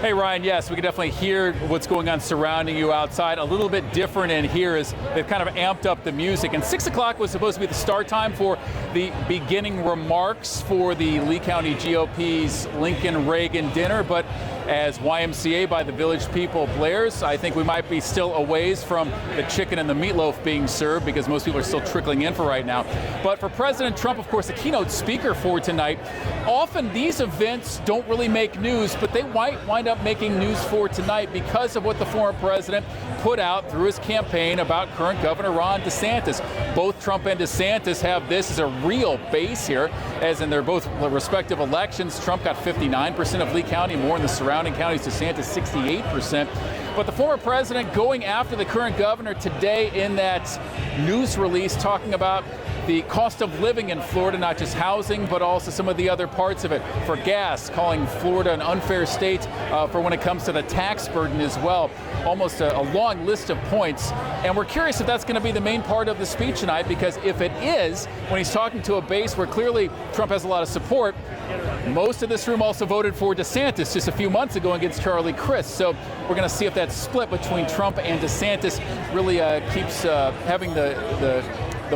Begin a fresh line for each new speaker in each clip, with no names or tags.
Hey Ryan, yes, we can definitely hear what's going on surrounding you outside. A little bit different in here is they've kind of amped up the music. And 6 o'clock was supposed to be the start time for the beginning remarks for the Lee County GOP's Lincoln Reagan Dinner. But as YMCA by the Village People blares, I think we might be still a ways from the chicken and the meatloaf being served because most people are still trickling in for right now. But for President Trump, of course, the keynote speaker for tonight, often these events don't really make news, but they might wind up making news for tonight because of what the former president put out through his campaign about current Governor Ron DeSantis. Both Trump and DeSantis have this as a real base here, as in their both respective elections. Trump got 59% of Lee County, more in the surrounding counties, DeSantis 68%. But the former president going after the current governor today in that news release, talking about the cost of living in Florida, not just housing, but also some of the other parts of it. For gas, calling Florida an unfair state for when it comes to the tax burden as well. Almost a long list of points. And we're curious if that's going to be the main part of the speech tonight, because if it is, when he's talking to a base where clearly Trump has a lot of support, most of this room also voted for DeSantis just a few months ago against Charlie Crist. So we're going to see if that split between Trump and DeSantis really keeps having the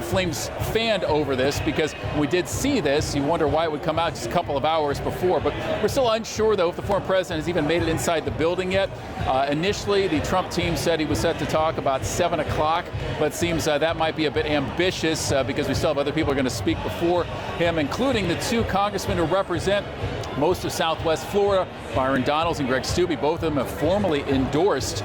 flames fanned over this, because we did see this. You wonder why it would come out just a couple of hours before. But we're still unsure, though, if the former president has even made it inside the building yet. Initially, the Trump team said he was set to talk about 7 o'clock, but it seems that might be a bit ambitious because we still have other people who are going to speak before him, including the two congressmen who represent most of Southwest Florida, Byron Donalds and Greg Steube. Both of them have formally endorsed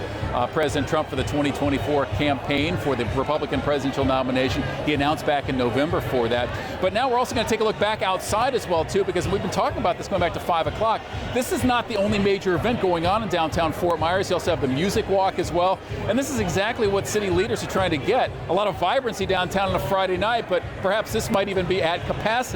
President Trump for the 2024 campaign for the Republican presidential nomination. He announced back in November for that. But now we're also going to take a look back outside as well, too, because we've been talking about this going back to 5 o'clock. This is not the only major event going on in downtown Fort Myers. You also have the music walk as well. And this is exactly what city leaders are trying to get. A lot of vibrancy downtown on a Friday night, but perhaps this might even be at capacity.